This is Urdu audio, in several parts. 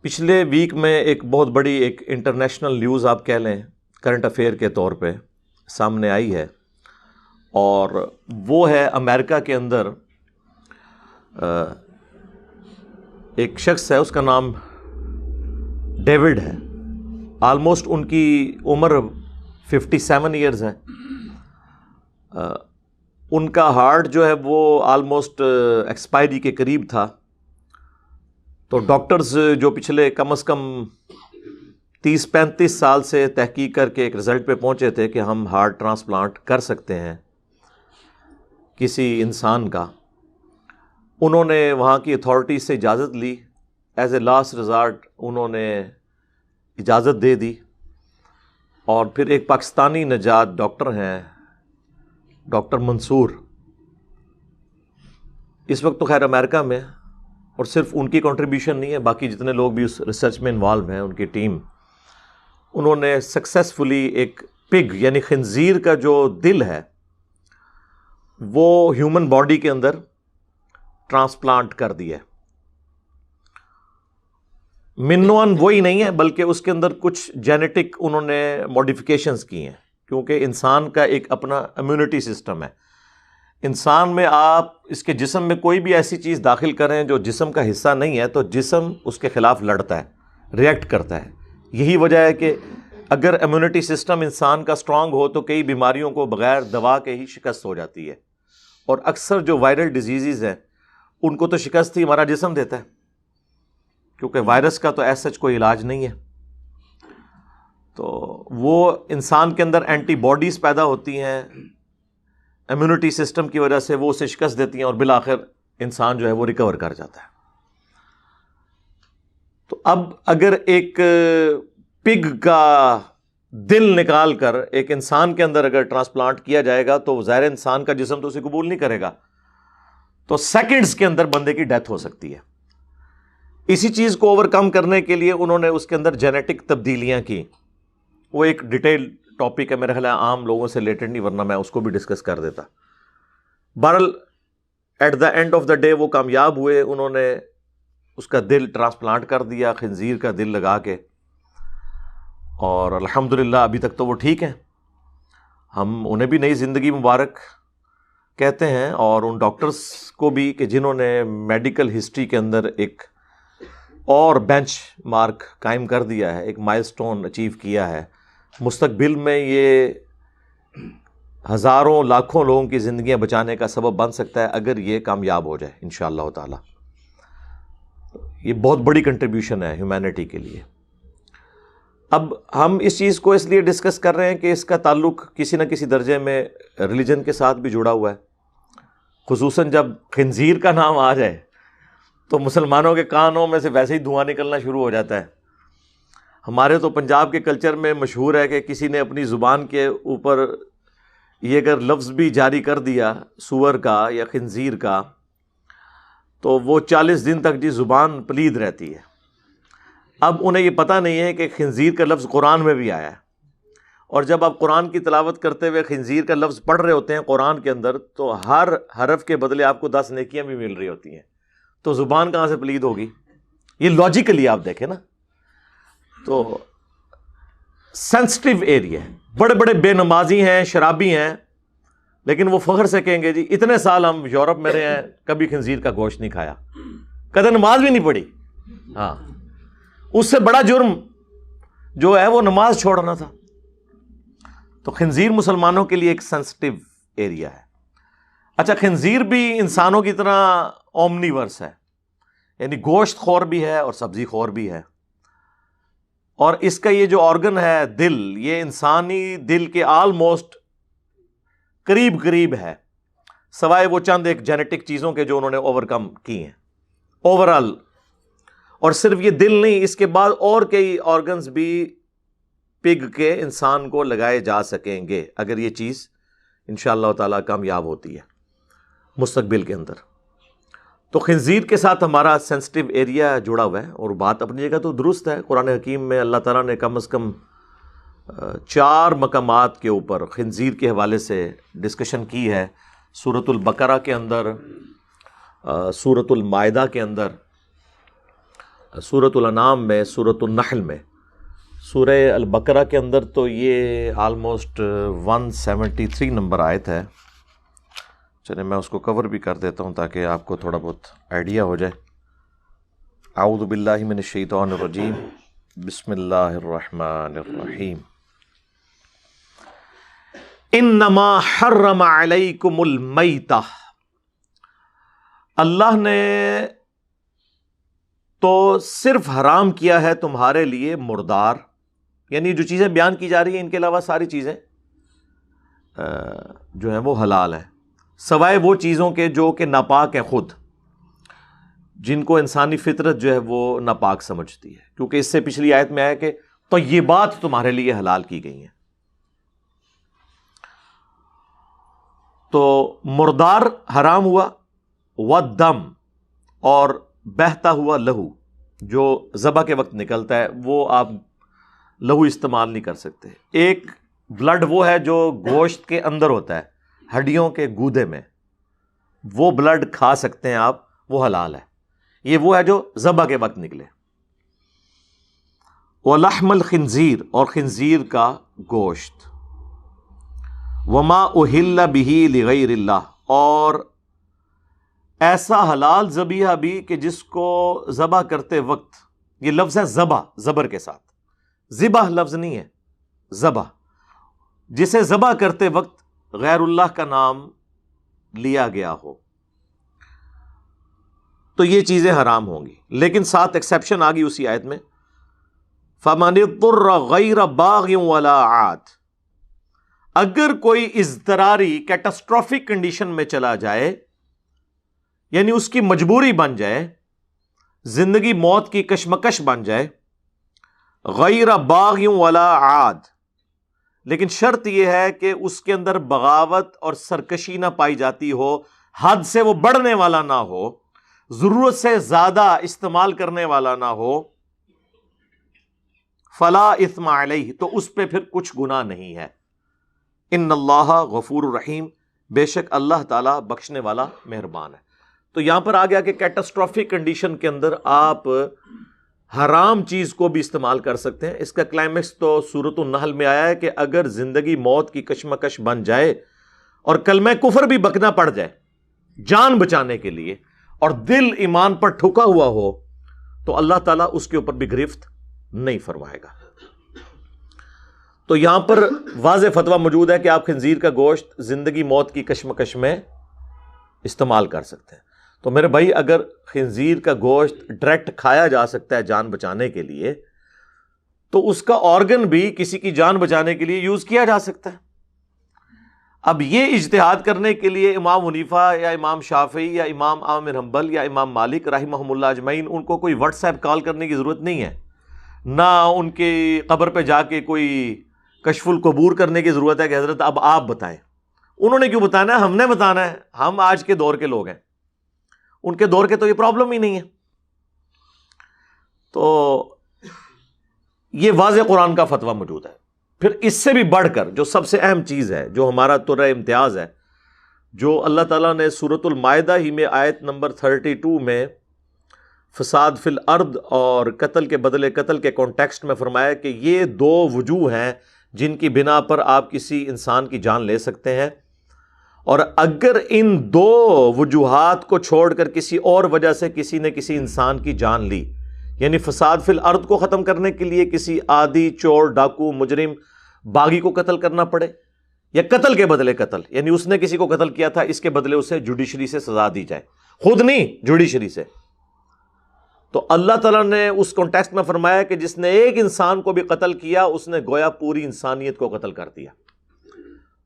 پچھلے ویک میں ایک بہت بڑی ایک انٹرنیشنل نیوز آپ کہہ لیں کرنٹ افیئر کے طور پہ سامنے آئی ہے، اور وہ ہے امریکہ کے اندر ایک شخص ہے، اس کا نام ڈیوڈ ہے۔ آلموسٹ ان کی عمر 57 ایئرز ہے۔ ان کا ہارٹ جو ہے وہ آلموسٹ ایکسپائری کے قریب تھا، تو ڈاکٹرز جو پچھلے کم از کم 30-35 سال سے تحقیق کر کے ایک رزلٹ پہ پہنچے تھے کہ ہم ہارٹ ٹرانسپلانٹ کر سکتے ہیں کسی انسان کا، انہوں نے وہاں کی اتھارٹیز سے اجازت لی، ایز اے لاسٹ ریزارٹ انہوں نے اجازت دے دی، اور پھر ایک پاکستانی نژاد ڈاکٹر ہیں ڈاکٹر منصور، اس وقت تو خیر امریکہ میں، اور صرف ان کی کنٹریبیوشن نہیں ہے، باقی جتنے لوگ بھی اس ریسرچ میں انوالو ہیں ان کی ٹیم، انہوں نے سکسیسفلی ایک پگ یعنی خنزیر کا جو دل ہے وہ ہیومن باڈی کے اندر ٹرانسپلانٹ کر دیا ہے۔ منوان وہی نہیں ہے، بلکہ اس کے اندر کچھ جینیٹک انہوں نے موڈیفیکیشنز کی ہیں، کیونکہ انسان کا ایک اپنا امیونٹی سسٹم ہے۔ انسان میں آپ اس کے جسم میں کوئی بھی ایسی چیز داخل کریں جو جسم کا حصہ نہیں ہے تو جسم اس کے خلاف لڑتا ہے، ریئیکٹ کرتا ہے۔ یہی وجہ ہے کہ اگر امیونٹی سسٹم انسان کا اسٹرانگ ہو تو کئی بیماریوں کو بغیر دوا کے ہی شکست ہو جاتی ہے، اور اکثر جو وائرل ڈیزیزز ہیں ان کو تو شکست ہی ہمارا جسم دیتا ہے، کیونکہ وائرس کا تو ایسا کوئی علاج نہیں ہے۔ تو وہ انسان کے اندر اینٹی باڈیز پیدا ہوتی ہیں امیونٹی سسٹم کی وجہ سے، وہ اسے شکست دیتی ہیں، اور بالآخر انسان جو ہے وہ ریکور کر جاتا ہے۔ تو اب اگر ایک پگ کا دل نکال کر ایک انسان کے اندر اگر ٹرانسپلانٹ کیا جائے گا تو ظاہر انسان کا جسم تو اسے قبول نہیں کرے گا، تو سیکنڈز کے اندر بندے کی ڈیتھ ہو سکتی ہے۔ اسی چیز کو اوور کم کرنے کے لیے انہوں نے اس کے اندر جینیٹک تبدیلیاں کی، وہ ایک ڈیٹیل ٹاپک ہے، میرے خیال ہے عام لوگوں سے ریلیٹڈ نہیں، ورنہ میں اس کو بھی ڈسکس کر دیتا۔ بہرحال at the end of the day وہ کامیاب ہوئے، انہوں نے اس کا دل ٹرانسپلانٹ کر دیا، خنزیر کا دل لگا کے، اور الحمدللہ ابھی تک تو وہ ٹھیک ہیں۔ ہم انہیں بھی نئی زندگی مبارک کہتے ہیں، اور ان ڈاکٹرز کو بھی کہ جنہوں نے میڈیکل ہسٹری کے اندر ایک اور بینچ مارک قائم کر دیا ہے، ایک مائل سٹون اچیو کیا ہے۔ مستقبل میں یہ ہزاروں لاکھوں لوگوں کی زندگیاں بچانے کا سبب بن سکتا ہے اگر یہ کامیاب ہو جائے انشاءاللہ تعالی۔ یہ بہت بڑی کنٹریبیوشن ہے ہیومینٹی کے لیے۔ اب ہم اس چیز کو اس لیے ڈسکس کر رہے ہیں کہ اس کا تعلق کسی نہ کسی درجے میں ریلیجن کے ساتھ بھی جڑا ہوا ہے، خصوصاً جب خنزیر کا نام آ جائے تو مسلمانوں کے کانوں میں سے ویسے ہی دھواں نکلنا شروع ہو جاتا ہے۔ ہمارے تو پنجاب کے کلچر میں مشہور ہے کہ کسی نے اپنی زبان کے اوپر یہ اگر لفظ بھی جاری کر دیا سور کا یا خنزیر کا تو وہ 40 دن تک زبان پلید رہتی ہے۔ اب انہیں یہ پتہ نہیں ہے کہ خنزیر کا لفظ قرآن میں بھی آیا ہے، اور جب آپ قرآن کی تلاوت کرتے ہوئے خنزیر کا لفظ پڑھ رہے ہوتے ہیں قرآن کے اندر تو ہر حرف کے بدلے آپ کو 10 نیکیاں بھی مل رہی ہوتی ہیں، تو زبان کہاں سے پلید ہوگی؟ یہ لاجیکلی آپ دیکھیں نا، تو سینسٹیو ایریا ہے، بڑے بڑے بے نمازی ہیں، شرابی ہیں، لیکن وہ فخر سے کہیں گے جی اتنے سال ہم یورپ میں رہے ہیں کبھی خنزیر کا گوشت نہیں کھایا، کدے نماز بھی نہیں پڑھی۔ ہاں، اس سے بڑا جرم جو ہے وہ نماز چھوڑنا تھا۔ تو خنزیر مسلمانوں کے لیے ایک سینسٹیو ایریا ہے۔ اچھا، خنزیر بھی انسانوں کی طرح اومنی ورس ہے، یعنی گوشت خور بھی ہے اور سبزی خور بھی ہے، اور اس کا یہ جو آرگن ہے دل، یہ انسانی دل کے آلموسٹ قریب ہے، سوائے وہ چند ایک جینیٹک چیزوں کے جو انہوں نے اوور کم کی ہیں اوورال۔ اور صرف یہ دل نہیں، اس کے بعد اور کئی آرگنز بھی پگ کے انسان کو لگائے جا سکیں گے اگر یہ چیز انشاءاللہ تعالی کامیاب ہوتی ہے مستقبل کے اندر۔ تو خنزیر کے ساتھ ہمارا سینسٹیو ایریا جڑا ہوا ہے، اور بات اپنی جگہ تو درست ہے۔ قرآن حکیم میں اللہ تعالیٰ نے کم از کم 4 مقامات کے اوپر خنزیر کے حوالے سے ڈسکشن کی ہے، سورۃ البقرہ کے اندر، سورۃ المائدہ کے اندر، سورۃ الانعام میں، سورۃ النحل میں، سورہ البقرہ کے اندر تو یہ آلموسٹ 173 نمبر آیت ہے. چلیں میں اس کو کور بھی کر دیتا ہوں تاکہ آپ کو تھوڑا بہت آئیڈیا ہو جائے. اعوذ باللہ من الشیطان الرجیم، بسم اللہ الرحمن الرحیم. انما حرم علیکم المیتہ، اللہ نے تو صرف حرام کیا ہے تمہارے لیے مردار، یعنی جو چیزیں بیان کی جا رہی ہیں ان کے علاوہ ساری چیزیں جو ہیں وہ حلال ہیں، سوائے وہ چیزوں کے جو کہ ناپاک ہیں خود، جن کو انسانی فطرت جو ہے وہ ناپاک سمجھتی ہے، کیونکہ اس سے پچھلی آیت میں آیا کہ طیبات تمہارے لیے حلال کی گئی ہیں. تو مردار حرام ہوا، والدم، اور بہتا ہوا لہو جو ذبح کے وقت نکلتا ہے وہ آپ لہو استعمال نہیں کر سکتے. ایک بلڈ وہ ہے جو گوشت کے اندر ہوتا ہے، ہڈیوں کے گودے میں، وہ بلڈ کھا سکتے ہیں آپ، وہ حلال ہے. یہ وہ ہے جو ذبح کے وقت نکلے. وَلَحْمَ الْخِنْزِيرِ، اور خنزیر کا گوشت. وَمَا أُهِلَّ بِهِ لِغَيْرِ اللَّهِ، اور ایسا حلال ذبیحہ بھی کہ جس کو ذبح کرتے وقت، یہ لفظ ہے ذبح، زبر کے ساتھ، ذبح لفظ نہیں ہے، ذبح، جسے ذبح کرتے وقت غیر اللہ کا نام لیا گیا ہو، تو یہ چیزیں حرام ہوں گی. لیکن ساتھ ایکسیپشن آ گئی اسی آیت میں، فَمَنِ اضْطُرَّ غَيْرَ بَاغٍ وَلَا عَادٍ، اگر کوئی اضطراری کیٹاسٹرافک کنڈیشن میں چلا جائے، یعنی اس کی مجبوری بن جائے، زندگی موت کی کشمکش بن جائے، غیر باغ ولا عاد، لیکن شرط یہ ہے کہ اس کے اندر بغاوت اور سرکشی نہ پائی جاتی ہو، حد سے وہ بڑھنے والا نہ ہو، ضرورت سے زیادہ استعمال کرنے والا نہ ہو، فلا اثم علیہ، تو اس پہ پھر کچھ گناہ نہیں ہے. ان اللہ غفور الرحیم، بے شک اللہ تعالیٰ بخشنے والا مہربان ہے. تو یہاں پر آ گیا کہ کیٹاسٹرافک کنڈیشن کے اندر آپ حرام چیز کو بھی استعمال کر سکتے ہیں. اس کا کلائمیکس تو سورۃ النحل میں آیا ہے کہ اگر زندگی موت کی کشمکش بن جائے اور کلمہ کفر بھی بکنا پڑ جائے جان بچانے کے لیے، اور دل ایمان پر ٹھکا ہوا ہو، تو اللہ تعالیٰ اس کے اوپر بھی گرفت نہیں فرمائے گا. تو یہاں پر واضح فتویٰ موجود ہے کہ آپ خنزیر کا گوشت زندگی موت کی کشمکش میں استعمال کر سکتے ہیں. تو میرے بھائی، اگر خنزیر کا گوشت ڈائریکٹ کھایا جا سکتا ہے جان بچانے کے لیے، تو اس کا آرگن بھی کسی کی جان بچانے کے لیے یوز کیا جا سکتا ہے. اب یہ اجتہاد کرنے کے لیے امام حنیفہ یا امام شافعی یا امام احمد بن حنبل یا امام مالک رحمہم اللہ اجمعین، ان کو کوئی واٹس ایپ کال کرنے کی ضرورت نہیں ہے، نہ ان کی قبر پہ جا کے کوئی کشف القبور کرنے کی ضرورت ہے کہ حضرت اب آپ بتائیں. انہوں نے کیوں بتانا ہے؟ ہم نے بتانا ہے. ہم آج کے دور کے لوگ ہیں، ان کے دور کے تو یہ پرابلم ہی نہیں ہے. تو یہ واضح قرآن کا فتویٰ موجود ہے. پھر اس سے بھی بڑھ کر جو سب سے اہم چیز ہے، جو ہمارا ترہ امتیاز ہے، جو اللہ تعالیٰ نے سورۃ المائدہ ہی میں آیت نمبر 32 میں فساد فی الارض اور قتل کے بدلے قتل کے کانٹیکسٹ میں فرمایا کہ یہ دو وجوہ ہیں جن کی بنا پر آپ کسی انسان کی جان لے سکتے ہیں، اور اگر ان دو وجوہات کو چھوڑ کر کسی اور وجہ سے کسی نے کسی انسان کی جان لی، یعنی فساد فی الارض کو ختم کرنے کے لیے کسی عادی چور ڈاکو مجرم باغی کو قتل کرنا پڑے، یا قتل کے بدلے قتل، یعنی اس نے کسی کو قتل کیا تھا، اس کے بدلے اسے جوڈیشری سے سزا دی جائے، خود نہیں جوڈیشری سے، تو اللہ تعالیٰ نے اس کانٹیکسٹ میں فرمایا کہ جس نے ایک انسان کو بھی قتل کیا اس نے گویا پوری انسانیت کو قتل کر دیا.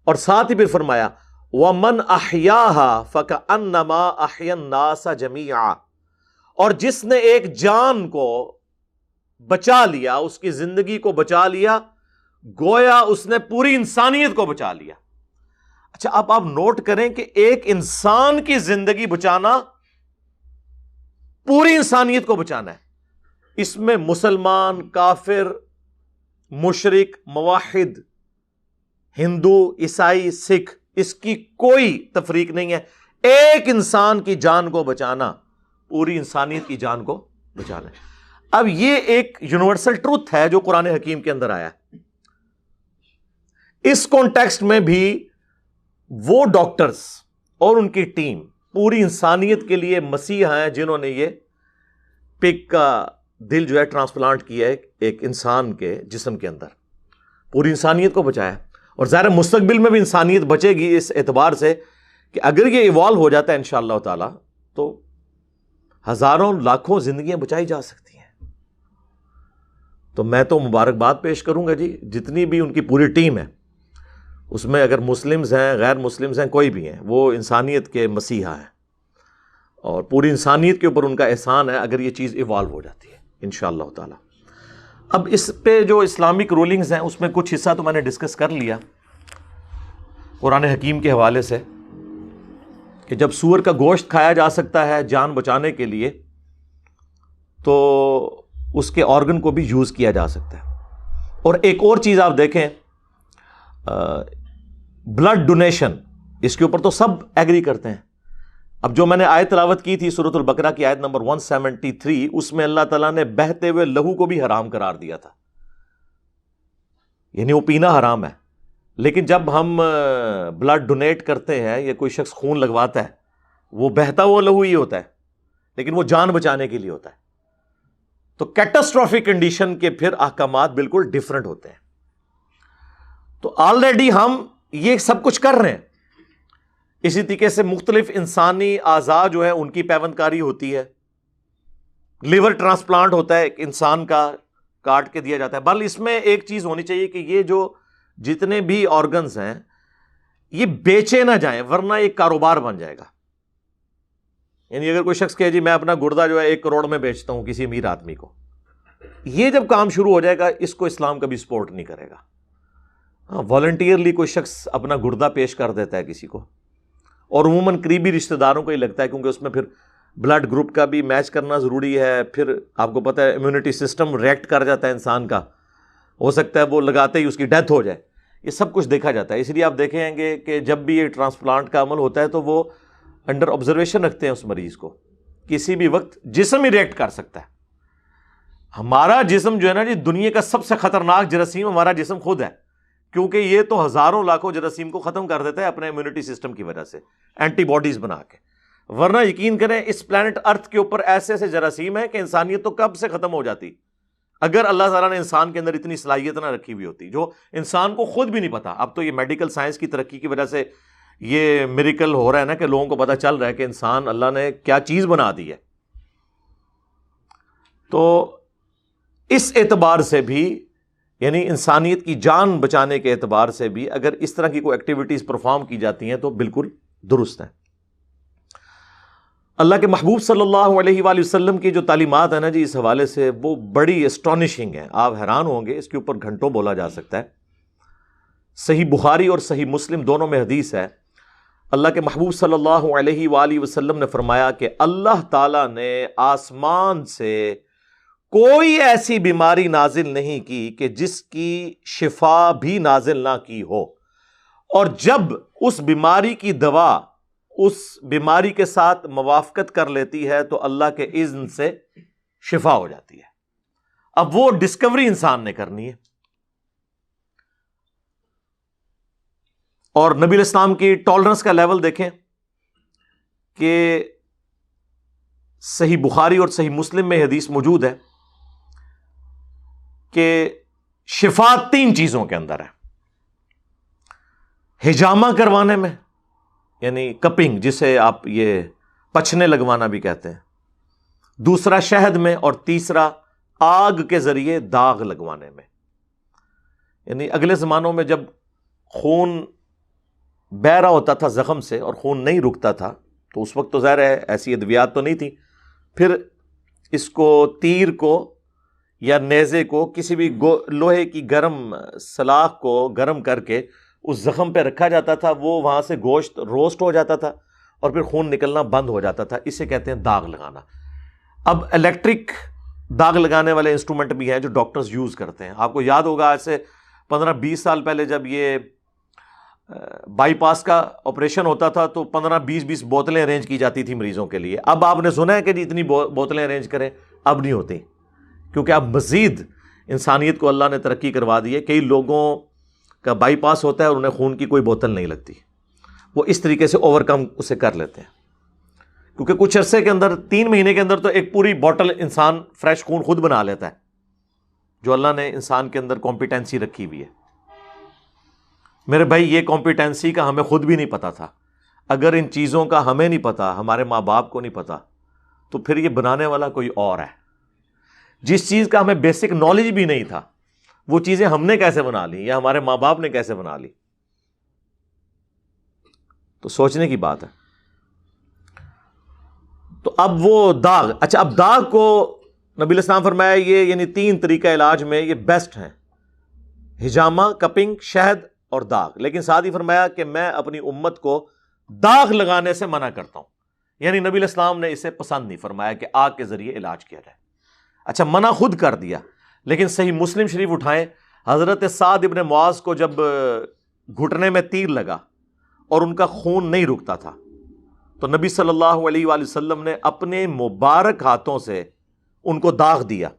اور ساتھ ہی پھر فرمایا وَمَنْ أَحْيَاهَا فَكَأَنَّمَا أَحْيَا النَّاسَ جَمِيعًا، اور جس نے ایک جان کو بچا لیا، اس کی زندگی کو بچا لیا، گویا اس نے پوری انسانیت کو بچا لیا. اچھا، اب آپ نوٹ کریں کہ ایک انسان کی زندگی بچانا پوری انسانیت کو بچانا ہے. اس میں مسلمان، کافر، مشرک، موحد، ہندو، عیسائی، سکھ، اس کی کوئی تفریق نہیں ہے. ایک انسان کی جان کو بچانا پوری انسانیت کی جان کو بچانا ہے. اب یہ ایک یونیورسل ٹروتھ ہے جو قرآن حکیم کے اندر آیا ہے. اس کانٹیکسٹ میں بھی وہ ڈاکٹرز اور ان کی ٹیم پوری انسانیت کے لیے مسیح ہیں جنہوں نے یہ پگ کا دل جو ہے ٹرانسپلانٹ کیا ہے ایک انسان کے جسم کے اندر, پوری انسانیت کو بچایا. اور ظاہر مستقبل میں بھی انسانیت بچے گی اس اعتبار سے کہ اگر یہ ایوالو ہو جاتا ہے انشاءاللہ تعالی تو ہزاروں لاکھوں زندگیاں بچائی جا سکتی ہیں. تو میں تو مبارکباد پیش کروں گا جی, جتنی بھی ان کی پوری ٹیم ہے, اس میں اگر مسلمز ہیں غیر مسلمز ہیں کوئی بھی ہیں, وہ انسانیت کے مسیحا ہیں اور پوری انسانیت کے اوپر ان کا احسان ہے اگر یہ چیز ایوالو ہو جاتی ہے انشاءاللہ تعالی. اب اس پہ جو اسلامک رولنگز ہیں اس میں کچھ حصہ تو میں نے ڈسکس کر لیا قرآن حکیم کے حوالے سے کہ جب سور کا گوشت کھایا جا سکتا ہے جان بچانے کے لیے تو اس کے آرگن کو بھی یوز کیا جا سکتا ہے. اور ایک اور چیز آپ دیکھیں, بلڈ ڈونیشن, اس کے اوپر تو سب ایگری کرتے ہیں. اب جو میں نے آیت تلاوت کی تھی سورۃ البقرہ کی آیت نمبر 173, اس میں اللہ تعالیٰ نے بہتے ہوئے لہو کو بھی حرام قرار دیا تھا, یعنی وہ پینا حرام ہے. لیکن جب ہم بلڈ ڈونیٹ کرتے ہیں یا کوئی شخص خون لگواتا ہے, وہ بہتا ہوا لہو ہی ہوتا ہے لیکن وہ جان بچانے کے لیے ہوتا ہے. تو کیٹاسٹرافک کنڈیشن کے پھر احکامات بالکل ڈیفرنٹ ہوتے ہیں. تو آلریڈی ہم یہ سب کچھ کر رہے ہیں. اسی طریقے سے مختلف انسانی اعضاء جو ہے ان کی پیوند کاری ہوتی ہے. لیور ٹرانسپلانٹ ہوتا ہے ایک انسان کا, کاٹ کے دیا جاتا ہے. بل اس میں ایک چیز ہونی چاہیے کہ یہ جو جتنے بھی آرگنز ہیں یہ بیچے نہ جائیں ورنہ ایک کاروبار بن جائے گا. یعنی اگر کوئی شخص کہے جی میں اپنا گردہ جو ہے 1 کروڑ میں بیچتا ہوں کسی امیر آدمی کو, یہ جب کام شروع ہو جائے گا اس کو اسلام کبھی سپورٹ نہیں کرے گا. ہاں, والنٹیئرلی کوئی شخص اپنا گردہ پیش کر دیتا ہے کسی کو, اور عموماً قریبی رشتہ داروں کو ہی لگتا ہے کیونکہ اس میں پھر بلڈ گروپ کا بھی میچ کرنا ضروری ہے. پھر آپ کو پتہ ہے امیونٹی سسٹم ریئیکٹ کر جاتا ہے انسان کا, ہو سکتا ہے وہ لگاتے ہی اس کی ڈیتھ ہو جائے. یہ سب کچھ دیکھا جاتا ہے. اس لیے آپ دیکھیں گے کہ جب بھی یہ ٹرانسپلانٹ کا عمل ہوتا ہے تو وہ انڈر آبزرویشن رکھتے ہیں اس مریض کو, کسی بھی وقت جسم ہی ریئیکٹ کر سکتا ہے. ہمارا جسم جو ہے نا جی دنیا کا سب سے خطرناک جراثیم ہمارا جسم خود ہے, کیونکہ یہ تو ہزاروں لاکھوں جراثیم کو ختم کر دیتا ہے اپنے امیونٹی سسٹم کی وجہ سے, اینٹی باڈیز بنا کے. ورنہ یقین کریں اس پلانٹ ارتھ کے اوپر ایسے ایسے جراثیم ہیں کہ انسانیت تو کب سے ختم ہو جاتی اگر اللہ تعالیٰ نے انسان کے اندر اتنی صلاحیت نہ رکھی ہوئی ہوتی, جو انسان کو خود بھی نہیں پتا. اب تو یہ میڈیکل سائنس کی ترقی کی وجہ سے یہ میریکل ہو رہا ہے نا کہ لوگوں کو پتا چل رہا ہے کہ انسان اللہ نے کیا چیز بنا دی ہے. تو اس اعتبار سے بھی یعنی انسانیت کی جان بچانے کے اعتبار سے بھی اگر اس طرح کی کوئی ایکٹیویٹیز پرفارم کی جاتی ہیں تو بالکل درست ہیں. اللہ کے محبوب صلی اللہ علیہ وآلہ وسلم کی جو تعلیمات ہیں نا جی اس حوالے سے وہ بڑی اسٹانشنگ ہیں, آپ حیران ہوں گے, اس کے اوپر گھنٹوں بولا جا سکتا ہے. صحیح بخاری اور صحیح مسلم دونوں میں حدیث ہے, اللہ کے محبوب صلی اللہ علیہ وآلہ وسلم نے فرمایا کہ اللہ تعالیٰ نے آسمان سے کوئی ایسی بیماری نازل نہیں کی کہ جس کی شفا بھی نازل نہ کی ہو, اور جب اس بیماری کی دوا اس بیماری کے ساتھ موافقت کر لیتی ہے تو اللہ کے اذن سے شفا ہو جاتی ہے. اب وہ ڈسکوری انسان نے کرنی ہے. اور نبی علیہ السلام کی ٹالرنس کا لیول دیکھیں کہ صحیح بخاری اور صحیح مسلم میں حدیث موجود ہے کہ شفا 3 چیزوں کے اندر ہے. ہجامہ کروانے میں یعنی کپنگ جسے آپ یہ پچھنے لگوانا بھی کہتے ہیں, دوسرا شہد میں, اور تیسرا آگ کے ذریعے داغ لگوانے میں. یعنی اگلے زمانوں میں جب خون بہ رہا ہوتا تھا زخم سے اور خون نہیں رکتا تھا تو اس وقت تو ظاہر ہے ایسی ادویات تو نہیں تھی, پھر اس کو تیر کو یا نیزے کو کسی بھی لوہے کی گرم سلاخ کو گرم کر کے اس زخم پہ رکھا جاتا تھا, وہ وہاں سے گوشت روسٹ ہو جاتا تھا اور پھر خون نکلنا بند ہو جاتا تھا. اسے کہتے ہیں داغ لگانا. اب الیکٹرک داغ لگانے والے انسٹرومنٹ بھی ہیں جو ڈاکٹرز یوز کرتے ہیں. آپ کو یاد ہوگا آج سے 15-20 سال پہلے جب یہ بائی پاس کا آپریشن ہوتا تھا تو 15-20 بوتلیں ارینج کی جاتی تھی مریضوں کے لیے. اب آپ نے سنا ہے کہ جی اتنی بوتلیں ارینج کریں, اب نہیں ہوتی, کیونکہ اب مزید انسانیت کو اللہ نے ترقی کروا دی ہے. کئی لوگوں کا بائی پاس ہوتا ہے اور انہیں خون کی کوئی بوتل نہیں لگتی, وہ اس طریقے سے اوور کم اسے کر لیتے ہیں, کیونکہ کچھ عرصے کے اندر 3 مہینے کے اندر تو ایک پوری بوٹل انسان فریش خون خود بنا لیتا ہے, جو اللہ نے انسان کے اندر کمپیٹنسی رکھی ہوئی ہے. میرے بھائی یہ کمپیٹنسی کا ہمیں خود بھی نہیں پتا تھا. اگر ان چیزوں کا ہمیں نہیں پتا, ہمارے ماں باپ کو نہیں پتا, تو پھر یہ بنانے والا کوئی اور ہے. جس چیز کا ہمیں بیسک نالج بھی نہیں تھا, وہ چیزیں ہم نے کیسے بنا لی یا ہمارے ماں باپ نے کیسے بنا لی. تو سوچنے کی بات ہے. تو اب وہ داغ, اچھا اب داغ کو نبی علیہ السلام فرمایا یہ یعنی 3 طریقہ علاج میں یہ بیسٹ ہیں, ہجامہ, کپنگ, شہد اور داغ. لیکن ساتھ ہی فرمایا کہ میں اپنی امت کو داغ لگانے سے منع کرتا ہوں, یعنی نبی علیہ السلام نے اسے پسند نہیں فرمایا کہ آگ کے ذریعے علاج کیا جائے. اچھا منع خود کر دیا, لیکن صحیح مسلم شریف اٹھائیں, حضرت سعد ابن معاذ کو جب گھٹنے میں تیر لگا اور ان کا خون نہیں رکتا تھا, تو نبی صلی اللہ علیہ وآلہ وسلم نے اپنے مبارک ہاتھوں سے ان کو داغ دیا.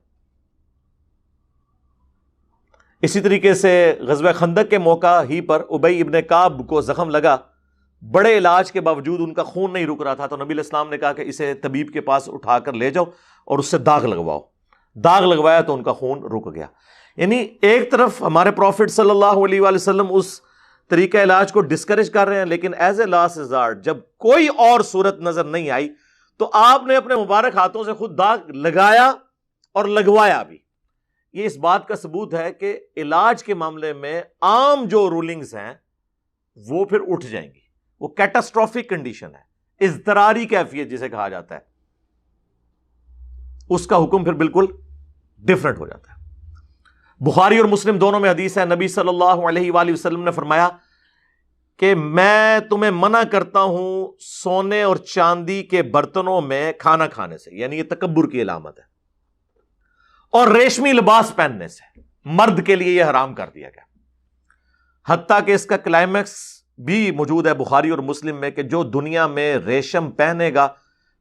اسی طریقے سے غزوہ خندق کے موقع ہی پر ابی ابن کعب کو زخم لگا, بڑے علاج کے باوجود ان کا خون نہیں رک رہا تھا, تو نبی علیہ السلام نے کہا کہ اسے طبیب کے پاس اٹھا کر لے جاؤ اور اس سے داغ لگواؤ. داغ لگوایا تو ان کا خون رک گیا. یعنی ایک طرف ہمارے پروفٹ صلی اللہ علیہ وآلہ وسلم اس طریقہ علاج کو ڈسکریج کر رہے ہیں, لیکن ایز اے لاسٹ ریزارٹ جب کوئی اور صورت نظر نہیں آئی تو آپ نے اپنے مبارک ہاتھوں سے خود داغ لگایا اور لگوایا بھی. یہ اس بات کا ثبوت ہے کہ علاج کے معاملے میں عام جو رولنگز ہیں وہ پھر اٹھ جائیں گی. وہ کیٹاسٹروفک کنڈیشن ہے, اضطراری کیفیت جسے کہا جاتا ہے, اس کا حکم پھر بالکل ڈفرنٹ ہو جاتا ہے. بخاری اور مسلم دونوں میں حدیث ہے, نبی صلی اللہ علیہ وآلہ وسلم نے فرمایا کہ میں تمہیں منع کرتا ہوں سونے اور چاندی کے برتنوں میں کھانا کھانے سے, یعنی یہ تکبر کی علامت ہے, اور ریشمی لباس پہننے سے. مرد کے لیے یہ حرام کر دیا گیا. حتیٰ کہ اس کا کلائمیکس بھی موجود ہے بخاری اور مسلم میں کہ جو دنیا میں ریشم پہنے گا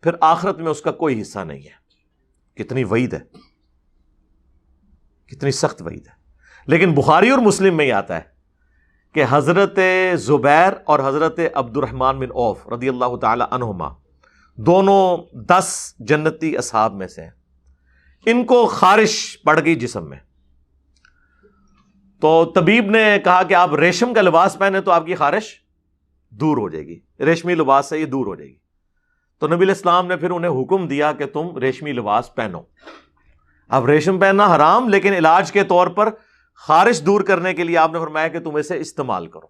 پھر آخرت میں اس کا کوئی حصہ نہیں ہے. کتنی وعید ہے, کتنی سخت وعید ہے. لیکن بخاری اور مسلم میں یہ آتا ہے کہ حضرت زبیر اور حضرت عبد الرحمن بن عوف رضی اللہ تعالی عنہما دونوں 10 جنتی اصحاب میں سے ہیں. ان کو خارش پڑ گئی جسم میں, تو طبیب نے کہا کہ آپ ریشم کا لباس پہنے تو آپ کی خارش دور ہو جائے گی, ریشمی لباس سے یہ دور ہو جائے گی. تو نبی علیہ السلام نے پھر انہیں حکم دیا کہ تم ریشمی لباس پہنو. اب ریشم پہننا حرام, لیکن علاج کے طور پر خارش دور کرنے کے لیے آپ نے فرمایا کہ تم اسے استعمال کرو.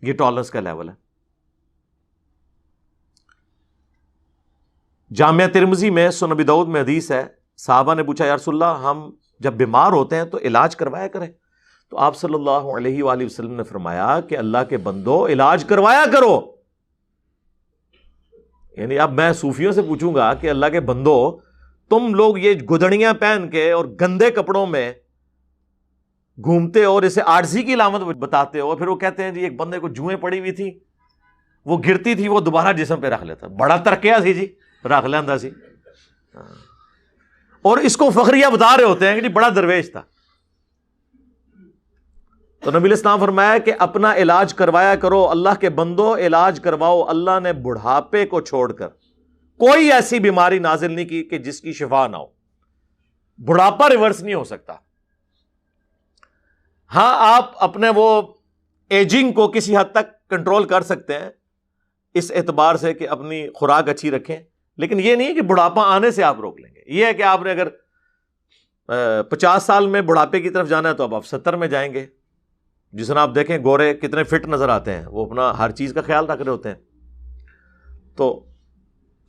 یہ ٹالرنس کا لیول ہے. جامعہ ترمذی میں سنن ابی داؤد میں حدیث ہے, صحابہ نے پوچھا یا رسول اللہ ہم جب بیمار ہوتے ہیں تو علاج کروایا کریں, تو آپ صلی اللہ علیہ وآلہ وسلم نے فرمایا کہ اللہ کے بندو علاج کروایا کرو. یعنی اب میں صوفیوں سے پوچھوں گا کہ اللہ کے بندو تم لوگ یہ گدڑیاں پہن کے اور گندے کپڑوں میں گھومتے ہو اور اسے عاجزی کی علامت بتاتے ہو, پھر وہ کہتے ہیں جی ایک بندے کو جوئیں پڑی ہوئی تھی, وہ گرتی تھی وہ دوبارہ جسم پہ رکھ لیتا, بڑا ترکیا سی جی, رکھ لینا سی, اور اس کو فخریہ بتا رہے ہوتے ہیں کہ جی بڑا درویش تھا. تو نبی علیہ السلام فرمایا کہ اپنا علاج کروایا کرو, اللہ کے بندو علاج کرواؤ. اللہ نے بڑھاپے کو چھوڑ کر کوئی ایسی بیماری نازل نہیں کی کہ جس کی شفا نہ ہو. بڑھاپا ریورس نہیں ہو سکتا. ہاں آپ اپنے وہ ایجنگ کو کسی حد تک کنٹرول کر سکتے ہیں اس اعتبار سے کہ اپنی خوراک اچھی رکھیں, لیکن یہ نہیں کہ بڑھاپا آنے سے آپ روک لیں گے. یہ ہے کہ آپ نے اگر 50 سال میں بڑھاپے کی طرف جانا ہے تو اب آپ 70 میں جائیں گے. جس طرح آپ دیکھیں گورے کتنے فٹ نظر آتے ہیں, وہ اپنا ہر چیز کا خیال رکھ رہے ہوتے ہیں. تو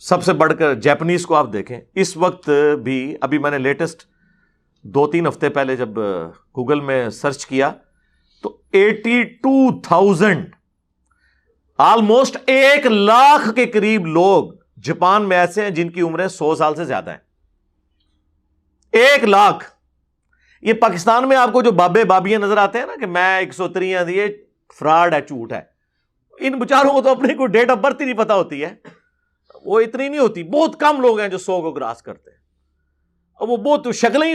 سب سے بڑھ کر جیپنیز کو آپ دیکھیں, اس وقت بھی ابھی میں نے لیٹسٹ 2-3 ہفتے پہلے جب گوگل میں سرچ کیا تو 82,000 آلموسٹ 1 لاکھ کے قریب لوگ جاپان میں ایسے ہیں جن کی عمریں 100 سال سے زیادہ ہیں. 1 لاکھ. یہ پاکستان میں آپ کو جو بابے بابیاں نظر آتے ہیں نا کہ میں 103 دیے, فراڈ ہے, جھوٹ ہے. ان بیچاروں کو تو اپنی کوئی ڈیٹ آف برتھ ہی نہیں پتا ہوتی ہے, وہ اتنی نہیں ہوتی. بہت کم لوگ ہیں جو 100 کو کراس کرتے ہیں. اب وہ بہت شکلیں.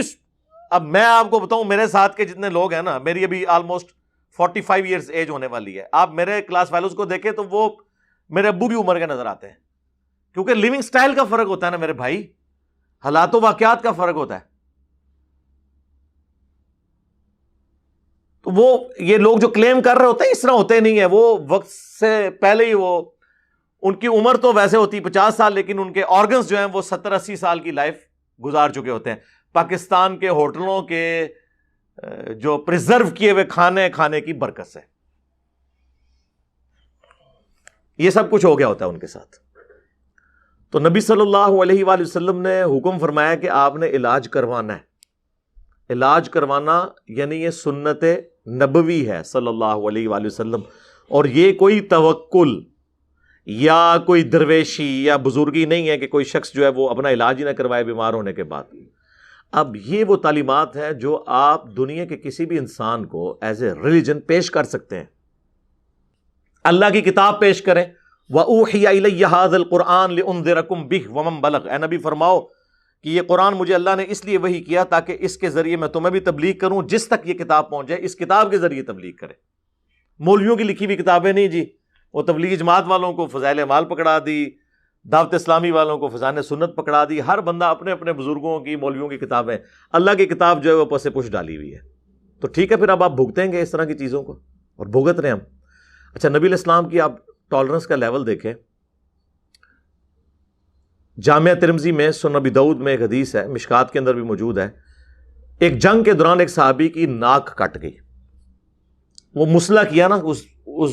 اب میں آپ کو بتاؤں میرے ساتھ کے جتنے لوگ ہیں نا, میری ابھی آلموسٹ 45 ایئرز ایج ہونے والی ہے, آپ میرے کلاس فیلوز کو دیکھیں تو وہ میرے ابو کی عمر کے نظر آتے ہیں, کیونکہ لیونگ سٹائل کا فرق ہوتا ہے نا میرے بھائی, حالات و واقعات کا فرق ہوتا ہے. تو وہ یہ لوگ جو کلیم کر رہے ہوتے ہیں اس طرح ہوتے نہیں ہیں, وہ وقت سے پہلے ہی وہ ان کی عمر تو ویسے ہوتی 50 سال, لیکن ان کے آرگنز جو ہیں وہ 70-80 سال کی لائف گزار چکے ہوتے ہیں. پاکستان کے ہوٹلوں کے جو پریزرو کیے ہوئے کھانے کی برکت سے یہ سب کچھ ہو گیا ہوتا ہے ان کے ساتھ. تو نبی صلی اللہ علیہ وآلہ وسلم نے حکم فرمایا کہ آپ نے علاج کروانا ہے. علاج کروانا یعنی یہ سنت نبوی ہے صلی اللہ علیہ وآلہ وسلم, اور یہ کوئی توکل یا کوئی درویشی یا بزرگی نہیں ہے کہ کوئی شخص جو ہے وہ اپنا علاج ہی نہ کروائے بیمار ہونے کے بعد. اب یہ وہ تعلیمات ہیں جو آپ دنیا کے کسی بھی انسان کو ایز اے ریلیجن پیش کر سکتے ہیں. اللہ کی کتاب پیش کریں, وَأُوحِيَ إِلَيَّ هَذَا الْقُرْآنُ لِأُنذِرَكُم بِهِ وَمَن بَلَغَ. اے نبی فرماؤ کہ یہ قرآن مجھے اللہ نے اس لیے وحی کیا تاکہ اس کے ذریعے میں تمہیں بھی تبلیغ کروں, جس تک یہ کتاب پہنچ جائے اس کتاب کے ذریعے تبلیغ کرے. مولویوں کی لکھی ہوئی کتابیں نہیں جی, وہ تبلیغ جماعت والوں کو فضائل اعمال پکڑا دی, دعوت اسلامی والوں کو فضائل سنت پکڑا دی, ہر بندہ اپنے اپنے بزرگوں کی مولویوں کی کتابیں, اللہ کی کتاب جو ہے وہ پس پش ڈالی ہوئی ہے. تو ٹھیک ہے, پھر اب آپ بھگتیں گے اس طرح کی چیزوں کو, اور بھگت رہے ہم. اچھا, نبی علیہ السلام کی آپ ٹالرنس کا لیول دیکھیں. جامعہ ترمذی میں, سنن ابی داؤد میں ایک حدیث ہے, مشکات کے اندر بھی موجود ہے. ایک جنگ کے دوران ایک صحابی کی ناک کٹ گئی, وہ مسئلہ کیا نا, اس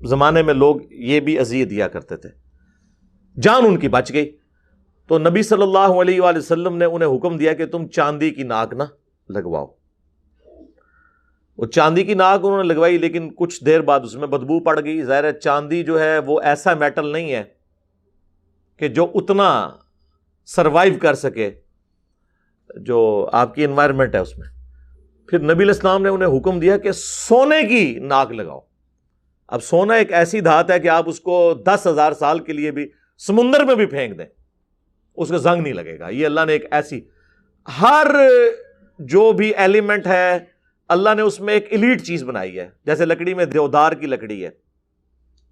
زمانے میں لوگ یہ بھی اذیت دیا کرتے تھے, جان ان کی بچ گئی. تو نبی صلی اللہ علیہ وآلہ وسلم نے انہیں حکم دیا کہ تم چاندی کی ناک نہ لگواؤ. وہ چاندی کی ناک انہوں نے لگوائی, لیکن کچھ دیر بعد اس میں بدبو پڑ گئی. ظاہر ہے چاندی جو ہے وہ ایسا میٹل نہیں ہے کہ جو اتنا سروائیو کر سکے جو آپ کی انوائرمنٹ ہے اس میں. پھر نبی علیہ السلام نے انہیں حکم دیا کہ سونے کی ناک لگاؤ. اب سونا ایک ایسی دھات ہے کہ آپ اس کو 10,000 سال کے لیے بھی سمندر میں بھی پھینک دیں اس کا زنگ نہیں لگے گا. یہ اللہ نے ایک ایسی, ہر جو بھی ایلیمنٹ ہے اللہ نے اس میں ایک ایلیٹ چیز بنائی ہے. جیسے لکڑی میں دیودار کی لکڑی ہے,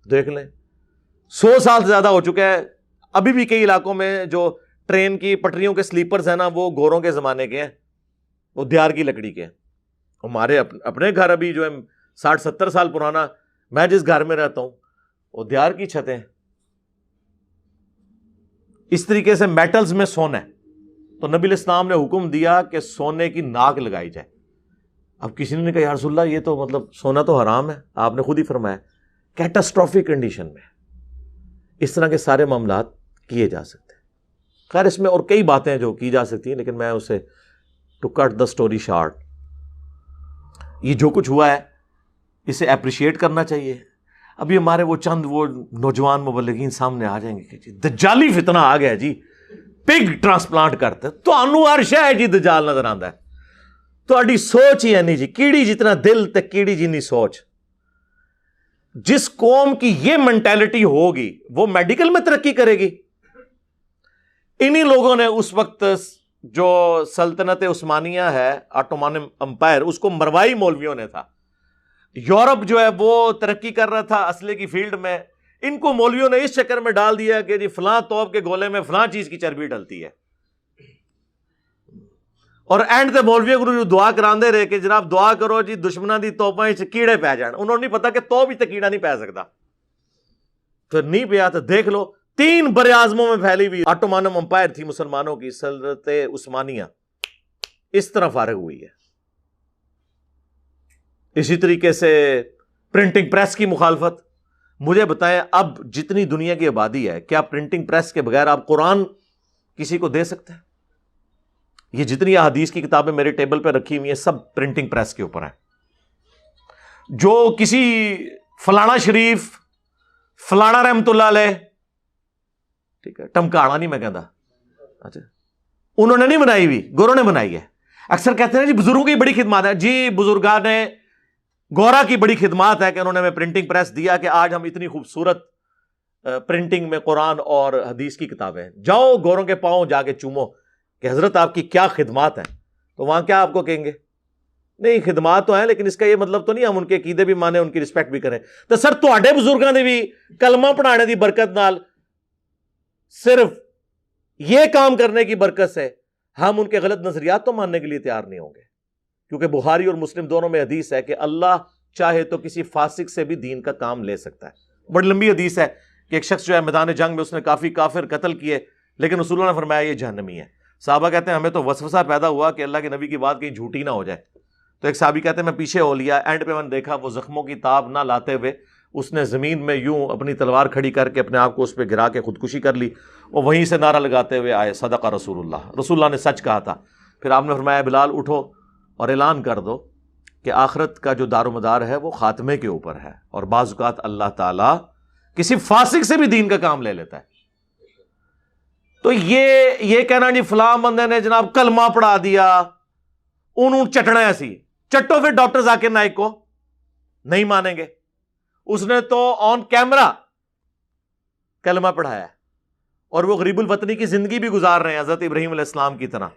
دیکھ لیں 100 سال سے زیادہ ہو چکا ہے. ابھی بھی کئی علاقوں میں جو ٹرین کی پٹریوں کے سلیپرز ہیں نا, وہ گوروں کے زمانے کے ہیں, وہ دیار کی لکڑی کے ہیں. ہمارے اپنے گھر ابھی جو ہے 60-70 سال پرانا, میں جس گھر میں رہتا ہوں وہ دیار کی چھتیں. اس طریقے سے میٹلز میں سونا ہے. تو نبی علیہ السلام نے حکم دیا کہ سونے کی ناک لگائی جائے. اب کسی نے کہا یا رسول اللہ یہ تو مطلب سونا تو حرام ہے, آپ نے خود ہی فرمایا کیٹاسٹروفک کنڈیشن میں اس طرح کے سارے معاملات کیے جا سکتے ہیں. خیر اس میں اور کئی باتیں جو کی جا سکتی ہیں, لیکن میں اسے to cut the story short, یہ جو کچھ ہوا ہے اسے اپریشیٹ کرنا چاہیے. ابھی ہمارے وہ چند وہ نوجوان مبلغین سامنے آ جائیں گے کہ جی دجالی فتنہ آ گیا جی, پگ ٹرانسپلانٹ کرتے تو انو ہر شے جی دجال نظر آندا ہے. تہاڈی سوچ ہی ہے نہیں جی, کیڑی جتنا دل تے کیڑی جتنی سوچ. جس قوم کی یہ مینٹالٹی ہوگی وہ میڈیکل میں ترقی کرے گی. انہی لوگوں نے اس وقت جو سلطنت عثمانیہ ہے, آٹومان امپائر, اس کو مروائی مولویوں نے تھا. یورپ جو ہے وہ ترقی کر رہا تھا اسلحے کی فیلڈ میں, ان کو مولویوں نے اس چکر میں ڈال دیا کہ جی فلاں توپ کے گولے میں فلاں چیز کی چربی ڈلتی ہے. اور اینڈ تے مولویوں کو جو دعا کراندے رہے کہ جناب دعا کرو جی دشمنوں دی توپاں وچ کیڑے پی جان. انہوں نے نہیں پتا کہ توپ وچ تے کیڑا نہیں پی سکتا. پھر نہیں پیا تو دیکھ لو 3 بر اعظموں میں پھیلی ہوئی آٹومان امپائر تھی مسلمانوں کی, سلطنت عثمانیہ اس طرح فارغ ہوئی ہے. اسی طریقے سے پرنٹنگ پریس کی مخالفت. مجھے بتائیں اب جتنی دنیا کی آبادی ہے, کیا پرنٹنگ پریس کے بغیر آپ قرآن کسی کو دے سکتے ہیں؟ یہ جتنی احادیث کی کتابیں میرے ٹیبل پہ رکھی ہوئی ہیں سب پرنٹنگ پریس کے اوپر ہیں. جو کسی فلانا شریف, فلانا رحمت اللہ علیہ, ٹھیک ہے, ٹمکاڑا نہیں میں کہتا, اچھا انہوں نے نہیں بنائی ہوئی, گوروں نے بنائی ہے. اکثر کہتے ہیں جی بزرگوں کی بڑی خدمات ہے. جی بزرگان نے گورا کی بڑی خدمات ہے کہ انہوں نے ہمیں پرنٹنگ پریس دیا کہ آج ہم اتنی خوبصورت پرنٹنگ میں قرآن اور حدیث کی کتابیں. جاؤ گوروں کے پاؤں جا کے چومو, کہ حضرت آپ کی کیا خدمات ہیں، تو وہاں کیا آپ کو کہیں گے؟ نہیں خدمات تو ہیں لیکن اس کا یہ مطلب تو نہیں ہم ان کے عقیدے بھی مانیں، ان کی رسپیکٹ بھی کریں۔ تو سر تواڈے بزرگاں دے بھی کلمہ پڑھانے دی برکت نال، صرف یہ کام کرنے کی برکت سے ہم ان کے غلط نظریات تو ماننے کے لیے تیار نہیں ہوں گے، کیونکہ بخاری اور مسلم دونوں میں حدیث ہے کہ اللہ چاہے تو کسی فاسق سے بھی دین کا کام لے سکتا ہے۔ بڑی لمبی حدیث ہے کہ ایک شخص جو ہے میدان جنگ میں اس نے کافی کافر قتل کیے، لیکن رسول اللہ نے فرمایا یہ جہنمی ہے۔ صحابہ کہتے ہیں ہمیں تو وسوسہ پیدا ہوا کہ اللہ کے نبی کی بات کہیں جھوٹی نہ ہو جائے، تو ایک صحابی کہتے ہیں میں پیچھے ہو لیا، اینڈ پہ میں نے دیکھا وہ زخموں کی تاب نہ لاتے ہوئے اس نے زمین میں یوں اپنی تلوار کھڑی کر کے اپنے آپ کو اس پہ گرا کے خودکشی کر لی، اور وہیں سے نعرہ لگاتے ہوئے آئے صدق رسول اللہ، رسول اللہ نے سچ کہا تھا۔ پھر آپ نے فرمایا بلال اٹھو اور اعلان کر دو کہ آخرت کا جو دار و مدار ہے وہ خاتمے کے اوپر ہے، اور بعض اوقات اللہ تعالیٰ کسی فاسق سے بھی دین کا کام لے لیتا ہے۔ تو یہ کہنا جی فلاں بندے نے جناب کلمہ پڑھا دیا، انہوں چٹنا ایسی چٹو، پھر ڈاکٹر ذاکر نائک کو نہیں مانیں گے، اس نے تو آن کیمرہ کلمہ پڑھایا ہے، اور وہ غریب الوطنی کی زندگی بھی گزار رہے ہیں حضرت ابراہیم علیہ السلام کی طرح،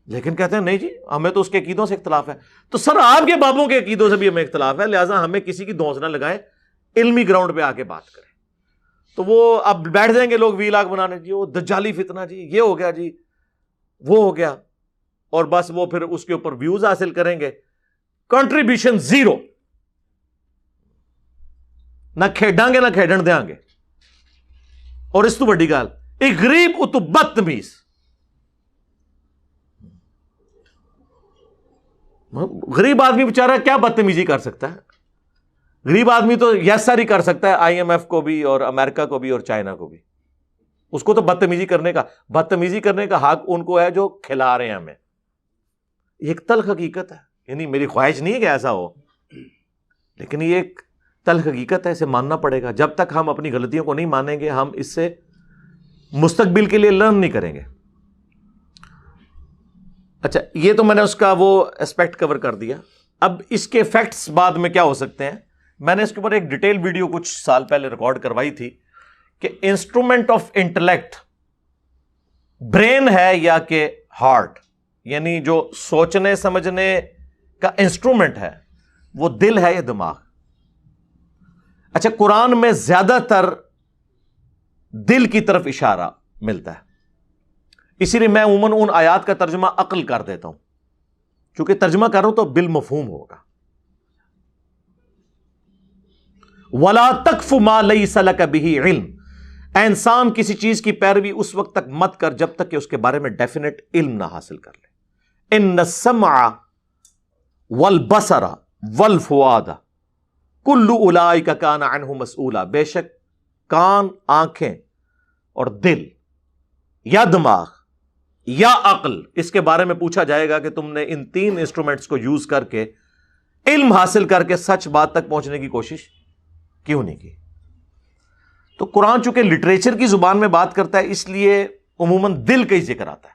لیکن کہتے ہیں نہیں جی ہمیں تو اس کے عقیدوں سے اختلاف ہے۔ تو سر آپ کے بابوں کے عقیدوں سے بھی ہمیں اختلاف ہے، لہٰذا ہمیں کسی کی دوست نہ لگائیں، علمی گراؤنڈ پہ آ کے بات کریں۔ تو وہ اب بیٹھ جائیں گے لوگ ویلاگ بنانے، جی وہ دجالی فتنہ، جی یہ ہو گیا، جی وہ ہو گیا، اور بس وہ پھر اس کے اوپر ویوز حاصل کریں گے، کنٹریبیوشن زیرو، نہ کھیڈاں گے نہ کھیڈن دیاں گے۔ اور اس تو بڑی گال ایک غریب اتو بدتمیز، غریب آدمی بیچارہ کیا بدتمیزی کر سکتا ہے؟ غریب آدمی تو یس سر ہی کر سکتا ہے آئی ایم ایف کو بھی اور امریکہ کو بھی اور چائنا کو بھی، اس کو تو بدتمیزی کرنے کا حق ان کو ہے جو کھلا رہے ہیں ہمیں۔ ایک تلخ حقیقت ہے، یعنی میری خواہش نہیں ہے کہ ایسا ہو، لیکن یہ ایک تلخ حقیقت ہے، اسے ماننا پڑے گا۔ جب تک ہم اپنی غلطیوں کو نہیں مانیں گے ہم اس سے مستقبل کے لیے لرن نہیں کریں گے۔ اچھا یہ تو میں نے اس کا وہ اسپیکٹ کور کر دیا۔ اب اس کے ایفیکٹس بعد میں کیا ہو سکتے ہیں، میں نے اس کے اوپر ایک ڈیٹیل ویڈیو کچھ سال پہلے ریکارڈ کروائی تھی کہ انسٹرومنٹ آف انٹلیکٹ برین ہے یا کہ ہارٹ، یعنی جو سوچنے سمجھنے کا انسٹرومنٹ ہے وہ دل ہے یا دماغ۔ اچھا قرآن میں زیادہ تر دل کی طرف اشارہ ملتا ہے، اسی لیے میں عموماً ان آیات کا ترجمہ عقل کر دیتا ہوں، چونکہ ترجمہ کر رہا ہوں تو بالمفہوم ہوگا۔ وَلَا تَقْفُ مَا لَيْسَ لَكَ بِهِ عِلْمٌ، اے انسان کسی چیز کی پیروی اس وقت تک مت کر جب تک کہ اس کے بارے میں ڈیفینیٹ علم نہ حاصل کر لے۔ إِنَّ السَّمْعَ وَالْبَصَرَ وَالْفُؤَادَ كُلُّ أُولَئِكَ كَانَ عَنْهُ مسئولا، بے شک کان، آنکھیں اور دل یا دماغ یا عقل، اس کے بارے میں پوچھا جائے گا کہ تم نے ان تین انسٹرومنٹس کو یوز کر کے علم حاصل کر کے سچ بات تک پہنچنے کی کوشش کیوں نہیں کی۔ تو قرآن چونکہ لٹریچر کی زبان میں بات کرتا ہے اس لیے عموماً دل کا ہی ذکر آتا ہے۔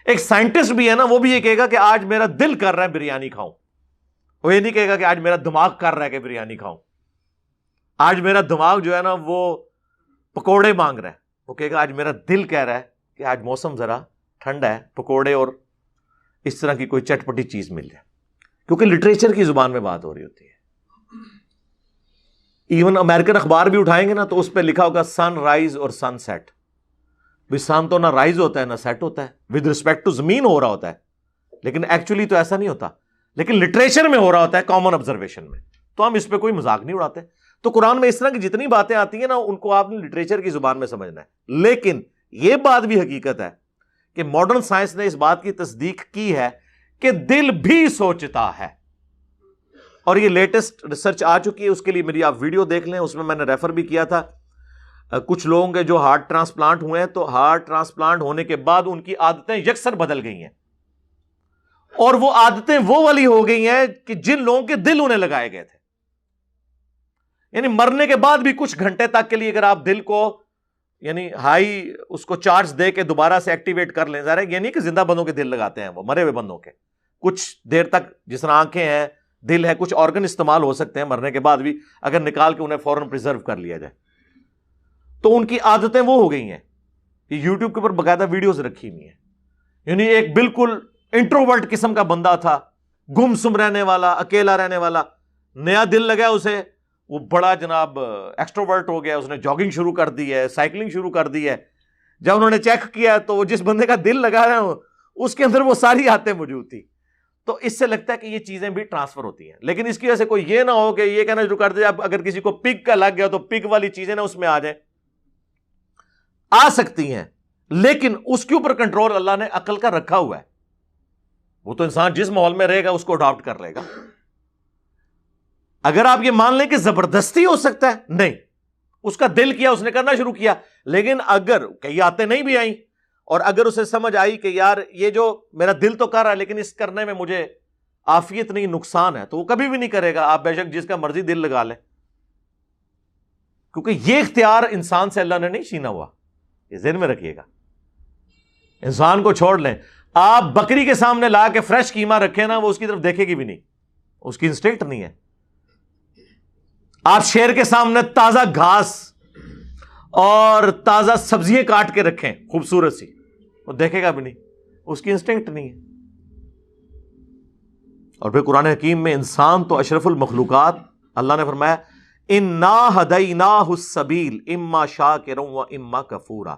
ایک سائنٹسٹ بھی ہے نا، وہ بھی یہ کہے گا کہ آج میرا دل کر رہا ہے بریانی کھاؤں، وہ یہ نہیں کہے گا کہ آج میرا دماغ کر رہا ہے کہ بریانی کھاؤں، آج میرا دماغ جو ہے نا وہ پکوڑے مانگ رہا ہے، وہ کہے گا آج میرا دل کہہ رہا ہے کہ آج موسم ذرا ٹھنڈا ہے، پکوڑے اور اس طرح کی کوئی چٹپٹی چیز مل جائے، کیونکہ لٹریچر کی زبان میں بات ہو رہی ہوتی ہے۔ ایون امریکن اخبار بھی اٹھائیں گے نا تو اس پہ لکھا ہوگا سن رائز اور سن سیٹ، بھی سن تو نہ رائز ہوتا ہے نہ سیٹ ہوتا ہے، ود رسپیکٹ ٹو زمین ہو رہا ہوتا ہے، لیکن ایکچولی تو ایسا نہیں ہوتا، لیکن لٹریچر میں ہو رہا ہوتا ہے، کامن آبزرویشن میں، تو ہم اس پہ کوئی مذاق نہیں اڑاتے۔ تو قرآن میں اس طرح کی جتنی باتیں آتی ہیں نا ان کو آپ نے لٹریچر کی زبان میں سمجھنا ہے، لیکن یہ بات بھی حقیقت ہے کہ ماڈرن سائنس نے اس بات کی تصدیق کی ہے کہ دل بھی سوچتا ہے، اور یہ لیٹسٹ ریسرچ آ چکی ہے، اس کے لیے میری آپ ویڈیو دیکھ لیں، اس میں نے ریفر بھی کیا تھا۔ کچھ لوگوں کے جو ہارٹ ٹرانسپلانٹ ہوئے ہیں تو ہارٹ ٹرانسپلانٹ ہونے کے بعد ان کی عادتیں یکسر بدل گئی ہیں، اور وہ عادتیں وہ والی ہو گئی ہیں کہ جن لوگوں کے دل انہیں لگائے گئے تھے، یعنی مرنے کے بعد بھی کچھ گھنٹے تک کے لیے اگر آپ دل کو یعنی ہائی اس کو چارج دے کے دوبارہ سے ایکٹیویٹ کر لیں، ظاہر ہے یہ نہیں کہ زندہ بندوں کے دل لگاتے ہیں، وہ مرے ہوئے بندوں کے کچھ دیر تک، جس طرح آنکھیں ہیں، دل ہے، کچھ آرگن استعمال ہو سکتے ہیں مرنے کے بعد بھی اگر نکال کے انہیں فوراً پریزرو کر لیا جائے، تو ان کی عادتیں وہ ہو گئی ہیں یہ یوٹیوب کے اوپر باقاعدہ ویڈیوز رکھی ہوئی ہیں. یعنی ایک بالکل انٹروورٹ قسم کا بندہ تھا, گم سم رہنے والا, اکیلا رہنے والا, نیا دل لگا اسے, وہ بڑا جناب ایکسٹروورٹ ہو گیا, اس نے جاگنگ شروع کر دی ہے, سائیکلنگ شروع کر دی ہے. جب انہوں نے چیک کیا تو وہ جس بندے کا دل لگا رہا ہوں اس کے اندر وہ ساری عادتیں موجود تھی. تو اس سے لگتا ہے کہ یہ چیزیں بھی ٹرانسفر ہوتی ہیں. لیکن اس کی وجہ سے کوئی یہ نہ ہو کہ یہ کہنا شروع کر دے اب اگر کسی کو پگ کا لگ گیا تو پگ والی چیزیں نا اس میں آ جائیں. آ سکتی ہیں, لیکن اس کے اوپر کنٹرول اللہ نے عقل کا رکھا ہوا ہے. وہ تو انسان جس ماحول میں رہے گا اس کو اڈاپٹ کر لے گا. اگر آپ یہ مان لیں کہ زبردستی ہو سکتا ہے, نہیں, اس کا دل کیا, اس نے کرنا شروع کیا. لیکن اگر کئی آتے نہیں بھی آئیں اور اگر اسے سمجھ آئی کہ یار یہ جو میرا دل تو کر رہا ہے لیکن اس کرنے میں مجھے عافیت نہیں, نقصان ہے, تو وہ کبھی بھی نہیں کرے گا. آپ بے شک جس کا مرضی دل لگا لیں, کیونکہ یہ اختیار انسان سے اللہ نے نہیں چھینا ہوا. یہ ذہن میں رکھیے گا. انسان کو چھوڑ لیں, آپ بکری کے سامنے لا کے فریش قیمہ رکھیں نا, وہ اس کی طرف دیکھے گی بھی نہیں, اس کی انسٹنکٹ نہیں ہے. آپ شیر کے سامنے تازہ گھاس اور تازہ سبزیاں کاٹ کے رکھیں خوبصورت سی, وہ دیکھے گا بھی نہیں, اس کی انسٹنکٹ نہیں ہے. اور پھر قرآن حکیم میں انسان تو اشرف المخلوقات, اللہ نے فرمایا انا ہدیناہ السبیل اما شاکرا و اما کفورا.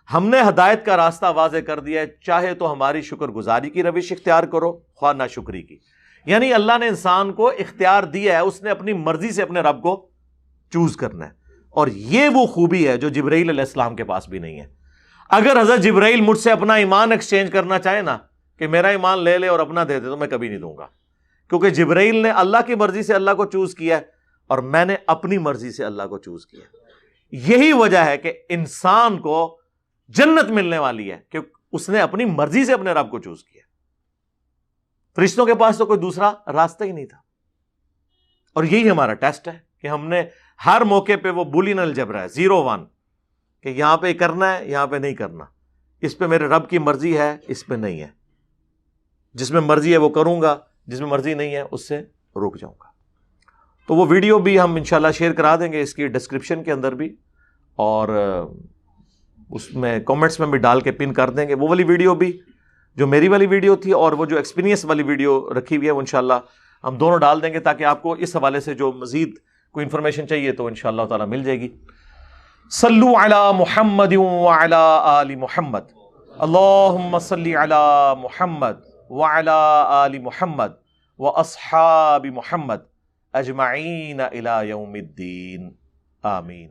ہم نے ہدایت کا راستہ واضح کر دیا ہے, چاہے تو ہماری شکر گزاری کی روش اختیار کرو, خواہ ناشکری کی. یعنی اللہ نے انسان کو اختیار دیا ہے, اس نے اپنی مرضی سے اپنے رب کو چوز کرنا ہے. اور یہ وہ خوبی ہے جو جبرائیل علیہ السلام کے پاس بھی نہیں ہے. اگر حضرت جبرائیل مجھ سے اپنا ایمان ایکسچینج کرنا چاہے نا, کہ میرا ایمان لے لے اور اپنا دے دے, تو میں کبھی نہیں دوں گا, کیونکہ جبرائیل نے اللہ کی مرضی سے اللہ کو چوز کیا ہے اور میں نے اپنی مرضی سے اللہ کو چوز کیا. یہی وجہ ہے کہ انسان کو جنت ملنے والی ہے کہ اس نے اپنی مرضی سے اپنے رب کو چوز کیا. فرشتوں کے پاس تو کوئی دوسرا راستہ ہی نہیں تھا. اور یہی ہمارا ٹیسٹ ہے کہ ہم نے ہر موقع پہ وہ بولین الجبر ہے 0-1 کہ یہاں پہ کرنا ہے, یہاں پہ نہیں کرنا, اس پہ میرے رب کی مرضی ہے, اس پہ نہیں ہے. جس میں مرضی ہے وہ کروں گا, جس میں مرضی نہیں ہے اس سے رک جاؤں گا. تو وہ ویڈیو بھی ہم انشاءاللہ شیئر کرا دیں گے اس کی ڈسکرپشن کے اندر بھی, اور اس میں کامنٹس میں بھی ڈال کے پن کر دیں گے. وہ والی ویڈیو بھی جو میری والی ویڈیو تھی اور وہ جو ایکسپیرینس والی ویڈیو رکھی ہوئی ہے, وہ انشاءاللہ ہم دونوں ڈال دیں گے تاکہ آپ کو اس حوالے سے جو مزید کوئی انفارمیشن چاہیے تو انشاءاللہ تعالی مل جائے گی. صلو علی محمد وعلی آل محمد, اللہم صلی علی محمد وعلی آل محمد واصحاب محمد اجمعین الی یوم الدین, آمین.